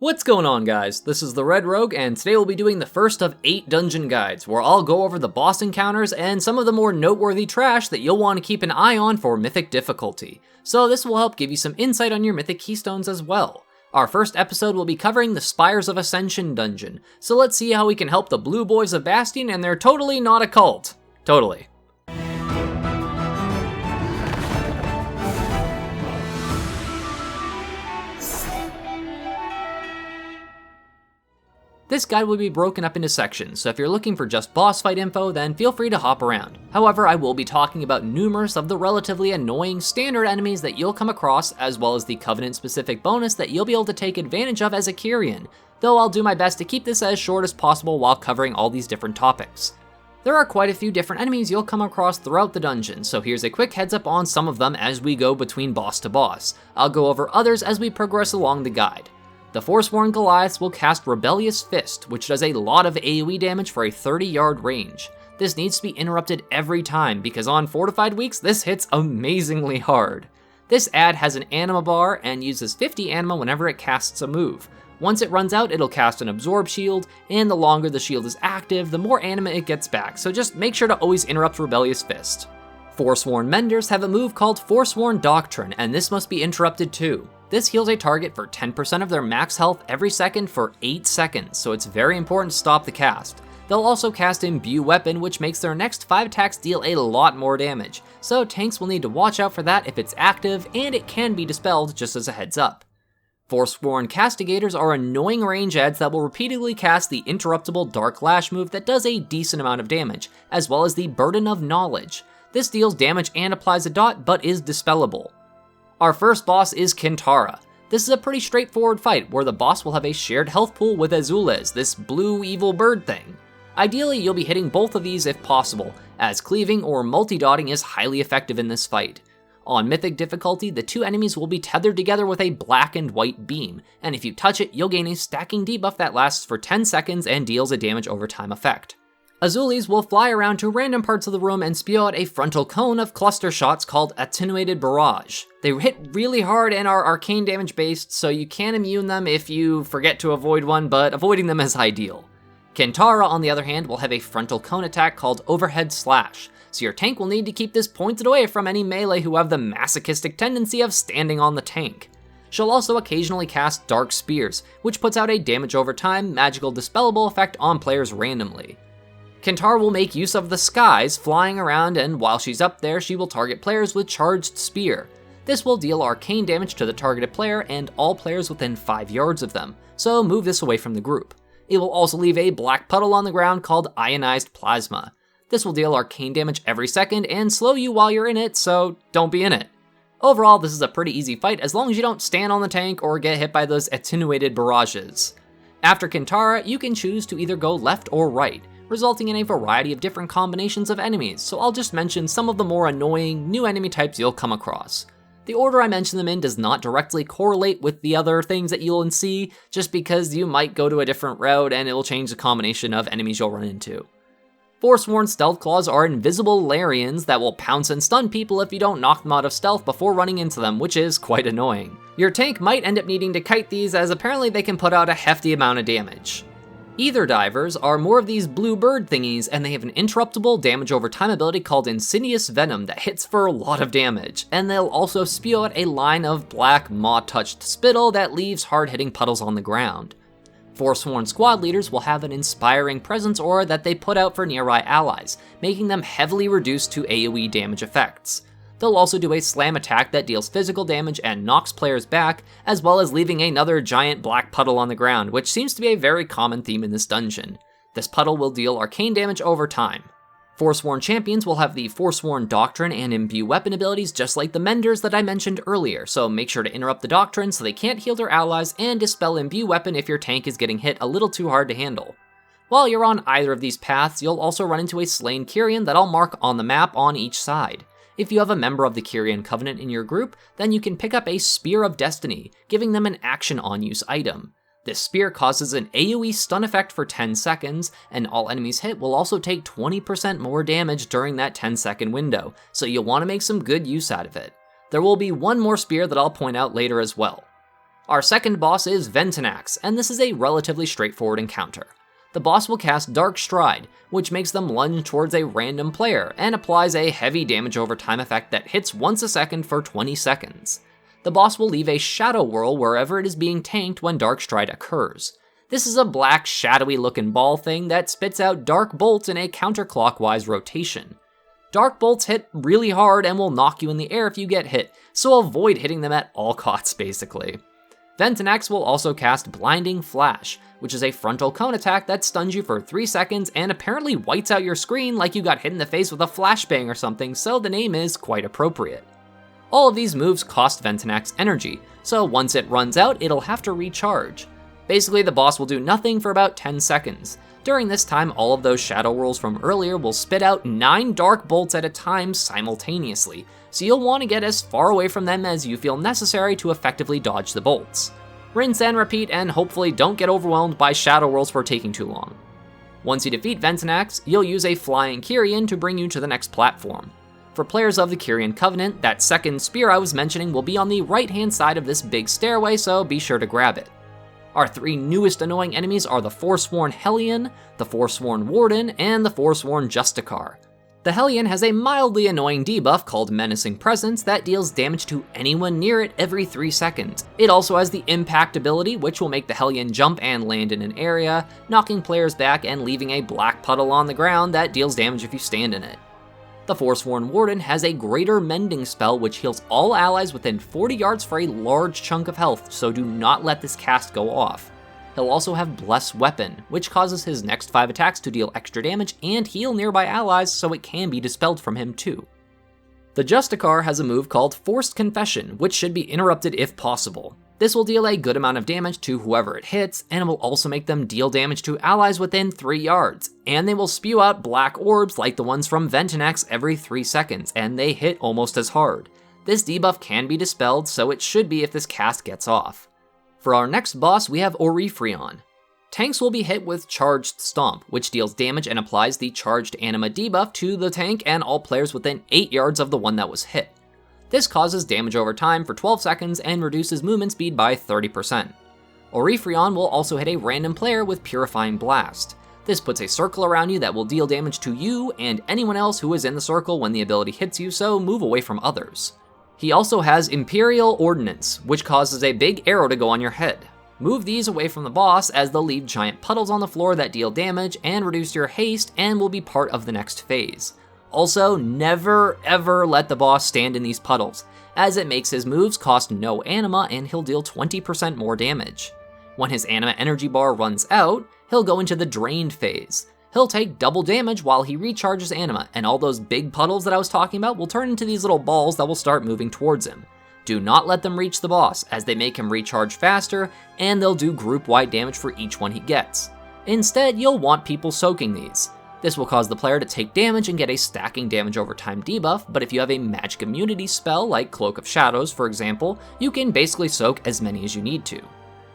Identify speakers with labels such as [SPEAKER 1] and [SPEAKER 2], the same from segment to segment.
[SPEAKER 1] What's going on, guys? This is the Red Rogue, and today we'll be doing the first of 8 dungeon guides, where I'll go over the boss encounters and some of the more noteworthy trash that you'll want to keep an eye on for Mythic difficulty. So this will help give you some insight on your Mythic keystones as well. Our first episode will be covering the Spires of Ascension dungeon, so let's see how we can help the Blue Boys of Bastion, and they're totally not a cult. Totally. This guide will be broken up into sections, so if you're looking for just boss fight info, then feel free to hop around. However, I will be talking about numerous of the relatively annoying standard enemies that you'll come across, as well as the Covenant-specific bonus that you'll be able to take advantage of as a Kyrian, though I'll do my best to keep this as short as possible while covering all these different topics. There are quite a few different enemies you'll come across throughout the dungeon, so here's a quick heads up on some of them as we go between boss to boss. I'll go over others as we progress along the guide. The Forsworn Goliaths will cast Rebellious Fist, which does a lot of AoE damage for a 30-yard range. This needs to be interrupted every time, because on fortified weeks, this hits amazingly hard. This add has an anima bar and uses 50 anima whenever it casts a move. Once it runs out, it'll cast an Absorb Shield, and the longer the shield is active, the more anima it gets back, so just make sure to always interrupt Rebellious Fist. Forsworn Menders have a move called Forsworn Doctrine, and this must be interrupted too. This heals a target for 10% of their max health every second for 8 seconds, so it's very important to stop the cast. They'll also cast Imbue Weapon, which makes their next 5 attacks deal a lot more damage, so tanks will need to watch out for that if it's active, and it can be dispelled just as a heads up. Forsworn Castigators are annoying range adds that will repeatedly cast the interruptible Dark Lash move that does a decent amount of damage, as well as the Burden of Knowledge. This deals damage and applies a dot, but is dispellable. Our first boss is Kintara. This is a pretty straightforward fight, where the boss will have a shared health pool with Azules, this blue evil bird thing. Ideally, you'll be hitting both of these if possible, as cleaving or multi-dotting is highly effective in this fight. On Mythic difficulty, the two enemies will be tethered together with a black and white beam, and if you touch it, you'll gain a stacking debuff that lasts for 10 seconds and deals a damage over time effect. Azules will fly around to random parts of the room and spew out a frontal cone of cluster shots called Attenuated Barrage. They hit really hard and are arcane damage based, so you can immune them if you forget to avoid one, but avoiding them is ideal. Kintara, on the other hand, will have a frontal cone attack called Overhead Slash, so your tank will need to keep this pointed away from any melee who have the masochistic tendency of standing on the tank. She'll also occasionally cast Dark Spears, which puts out a damage over time, magical dispellable effect on players randomly. Kintara will make use of the skies, flying around, and while she's up there, she will target players with Charged Spear. This will deal arcane damage to the targeted player and all players within 5 yards of them, so move this away from the group. It will also leave a black puddle on the ground called Ionized Plasma. This will deal arcane damage every second and slow you while you're in it, so don't be in it. Overall, this is a pretty easy fight as long as you don't stand on the tank or get hit by those attenuated barrages. After Kintara, you can choose to either go left or right, resulting in a variety of different combinations of enemies, so I'll just mention some of the more annoying new enemy types you'll come across. The order I mention them in does not directly correlate with the other things that you'll see, just because you might go to a different route and it will change the combination of enemies you'll run into. Forsworn Stealth Claws are invisible Larians that will pounce and stun people if you don't knock them out of stealth before running into them, which is quite annoying. Your tank might end up needing to kite these, as apparently they can put out a hefty amount of damage. Ether Divers are more of these blue bird thingies, and they have an interruptible damage over time ability called Insidious Venom that hits for a lot of damage, and they'll also spew out a line of black maw-touched spittle that leaves hard-hitting puddles on the ground. Forsworn Squad Leaders will have an Inspiring Presence aura that they put out for nearby allies, making them heavily reduced to AoE damage effects. They'll also do a slam attack that deals physical damage and knocks players back, as well as leaving another giant black puddle on the ground, which seems to be a very common theme in this dungeon. This puddle will deal arcane damage over time. Forsworn Champions will have the Forsworn Doctrine and Imbue Weapon abilities just like the Menders that I mentioned earlier, so make sure to interrupt the Doctrine so they can't heal their allies, and dispel Imbue Weapon if your tank is getting hit a little too hard to handle. While you're on either of these paths, you'll also run into a slain Kyrian that I'll mark on the map on each side. If you have a member of the Kyrian Covenant in your group, then you can pick up a Spear of Destiny, giving them an action on-use item. This spear causes an AoE stun effect for 10 seconds, and all enemies hit will also take 20% more damage during that 10-second window, so you'll want to make some good use out of it. There will be one more spear that I'll point out later as well. Our second boss is Ventunax, and this is a relatively straightforward encounter. The boss will cast Dark Stride, which makes them lunge towards a random player and applies a heavy damage over time effect that hits once a second for 20 seconds. The boss will leave a shadow whirl wherever it is being tanked when Dark Stride occurs. This is a black, shadowy looking ball thing that spits out dark bolts in a counterclockwise rotation. Dark bolts hit really hard and will knock you in the air if you get hit, so avoid hitting them at all costs basically. Ventunax will also cast Blinding Flash, which is a frontal cone attack that stuns you for 3 seconds and apparently whites out your screen like you got hit in the face with a flashbang or something, so the name is quite appropriate. All of these moves cost Ventunax energy, so once it runs out, it'll have to recharge. Basically, the boss will do nothing for about 10 seconds. During this time, all of those shadow whirls from earlier will spit out 9 dark bolts at a time simultaneously, so you'll want to get as far away from them as you feel necessary to effectively dodge the bolts. Rinse and repeat, and hopefully don't get overwhelmed by shadow whirls for taking too long. Once you defeat Ventunax, you'll use a flying Kyrian to bring you to the next platform. For players of the Kyrian Covenant, that second spear I was mentioning will be on the right-hand side of this big stairway, so be sure to grab it. Our 3 newest annoying enemies are the Forsworn Hellion, the Forsworn Warden, and the Forsworn Justicar. The Hellion has a mildly annoying debuff called Menacing Presence that deals damage to anyone near it every 3 seconds. It also has the Impact ability, which will make the Hellion jump and land in an area, knocking players back and leaving a black puddle on the ground that deals damage if you stand in it. The Forsworn Warden has a Greater Mending spell which heals all allies within 40 yards for a large chunk of health, so do not let this cast go off. He'll also have Bless Weapon, which causes his next 5 attacks to deal extra damage and heal nearby allies, so it can be dispelled from him too. The Justicar has a move called Forced Confession, which should be interrupted if possible. This will deal a good amount of damage to whoever it hits, and it will also make them deal damage to allies within 3 yards, and they will spew out black orbs like the ones from Ventunax every 3 seconds, and they hit almost as hard. This debuff can be dispelled, so it should be if this cast gets off. For our next boss, we have Oryphrion. Tanks will be hit with Charged Stomp, which deals damage and applies the Charged Anima debuff to the tank and all players within 8 yards of the one that was hit. This causes damage over time for 12 seconds and reduces movement speed by 30%. Oryphrion will also hit a random player with Purifying Blast. This puts a circle around you that will deal damage to you and anyone else who is in the circle when the ability hits you, so move away from others. He also has Imperial Ordnance, which causes a big arrow to go on your head. Move these away from the boss as they'll leave giant puddles on the floor that deal damage and reduce your haste and will be part of the next phase. Also, never ever let the boss stand in these puddles, as it makes his moves cost no anima and he'll deal 20% more damage. When his anima energy bar runs out, he'll go into the drained phase. He'll take double damage while he recharges anima, and all those big puddles that I was talking about will turn into these little balls that will start moving towards him. Do not let them reach the boss, as they make him recharge faster, and they'll do group-wide damage for each one he gets. Instead, you'll want people soaking these. This will cause the player to take damage and get a stacking damage over time debuff, but if you have a magic immunity spell like Cloak of Shadows, for example, you can basically soak as many as you need to.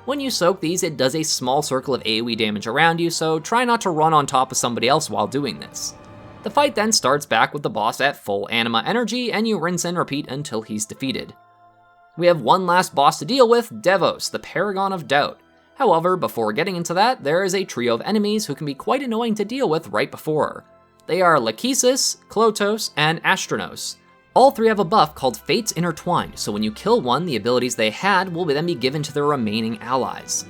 [SPEAKER 1] When you soak these, it does a small circle of AoE damage around you, so try not to run on top of somebody else while doing this. The fight then starts back with the boss at full anima energy, and you rinse and repeat until he's defeated. We have one last boss to deal with, Devos, the Paragon of Doubt. However, before getting into that, there is a trio of enemies who can be quite annoying to deal with right before her. They are Lachesis, Klotos, and Astronos. All 3 have a buff called Fates Intertwined, so when you kill one, the abilities they had will then be given to their remaining allies.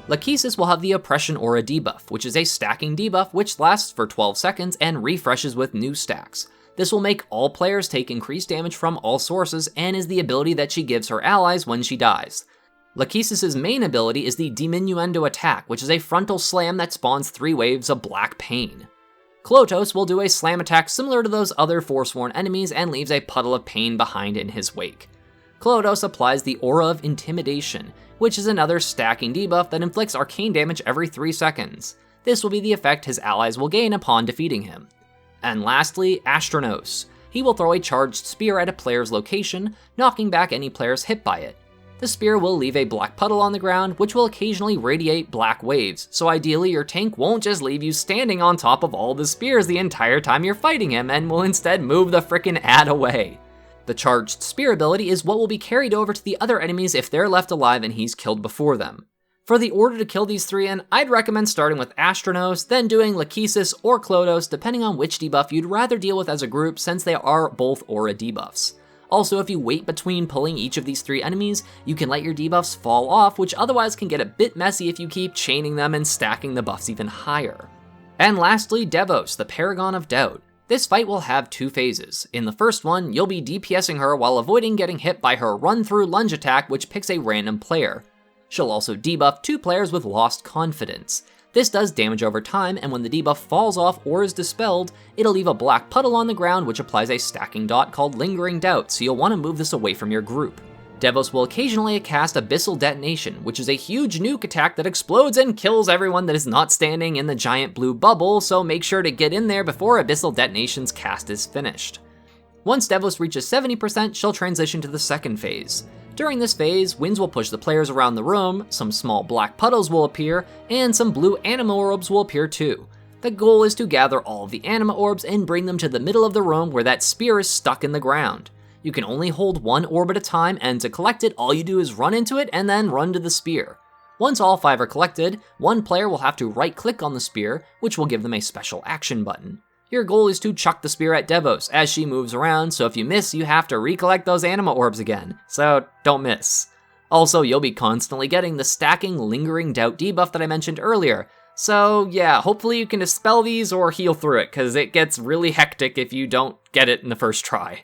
[SPEAKER 1] Lachesis will have the Oppression Aura debuff, which is a stacking debuff which lasts for 12 seconds and refreshes with new stacks. This will make all players take increased damage from all sources and is the ability that she gives her allies when she dies. Lachesis' main ability is the Diminuendo attack, which is a frontal slam that spawns 3 waves of black pain. Klotos will do a slam attack similar to those other Forsworn enemies and leaves a puddle of pain behind in his wake. Klotos applies the Aura of Intimidation, which is another stacking debuff that inflicts arcane damage every 3 seconds. This will be the effect his allies will gain upon defeating him. And lastly, Astronos. He will throw a charged spear at a player's location, knocking back any players hit by it. The spear will leave a black puddle on the ground, which will occasionally radiate black waves, so ideally your tank won't just leave you standing on top of all the spears the entire time you're fighting him and will instead move the frickin' ad away. The charged spear ability is what will be carried over to the other enemies if they're left alive and he's killed before them. For the order to kill these 3 in, I'd recommend starting with Astronos, then doing Lachesis or Clodos, depending on which debuff you'd rather deal with as a group, since they are both aura debuffs. Also, if you wait between pulling each of these 3 enemies, you can let your debuffs fall off, which otherwise can get a bit messy if you keep chaining them and stacking the buffs even higher. And lastly, Devos, the Paragon of Doubt. This fight will have 2 phases. In the first one, you'll be DPSing her while avoiding getting hit by her run-through lunge attack, which picks a random player. She'll also debuff 2 players with Lost Confidence. This does damage over time, and when the debuff falls off or is dispelled, it'll leave a black puddle on the ground which applies a stacking dot called Lingering Doubt, so you'll want to move this away from your group. Devos will occasionally cast Abyssal Detonation, which is a huge nuke attack that explodes and kills everyone that is not standing in the giant blue bubble, so make sure to get in there before Abyssal Detonation's cast is finished. Once Devos reaches 70%, she'll transition to the second phase. During this phase, winds will push the players around the room, some small black puddles will appear, and some blue anima orbs will appear too. The goal is to gather all of the anima orbs and bring them to the middle of the room where that spear is stuck in the ground. You can only hold 1 orb at a time, and to collect it, all you do is run into it and then run to the spear. Once all 5 are collected, 1 player will have to right-click on the spear, which will give them a special action button. Your goal is to chuck the spear at Devos as she moves around, so if you miss, you have to recollect those anima orbs again, so don't miss. Also, you'll be constantly getting the stacking Lingering Doubt debuff that I mentioned earlier, so yeah, hopefully you can dispel these or heal through it, because it gets really hectic if you don't get it in the first try.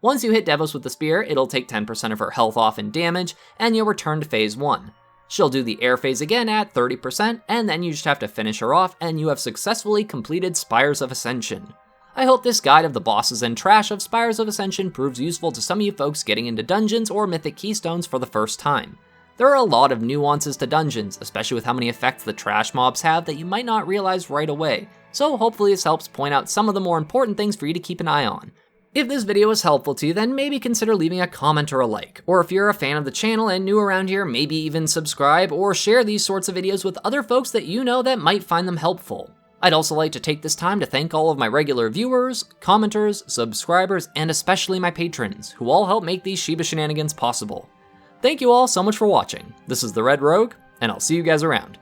[SPEAKER 1] Once you hit Devos with the spear, it'll take 10% of her health off and damage, and you'll return to phase 1. She'll do the air phase again at 30%, and then you just have to finish her off, and you have successfully completed Spires of Ascension. I hope this guide of the bosses and trash of Spires of Ascension proves useful to some of you folks getting into dungeons or mythic keystones for the first time. There are a lot of nuances to dungeons, especially with how many effects the trash mobs have that you might not realize right away, so hopefully this helps point out some of the more important things for you to keep an eye on. If this video was helpful to you, then maybe consider leaving a comment or a like. Or if you're a fan of the channel and new around here, maybe even subscribe or share these sorts of videos with other folks that you know that might find them helpful. I'd also like to take this time to thank all of my regular viewers, commenters, subscribers, and especially my patrons, who all help make these Shiba Shenanigans possible. Thank you all so much for watching. This is the Red Rogue, and I'll see you guys around.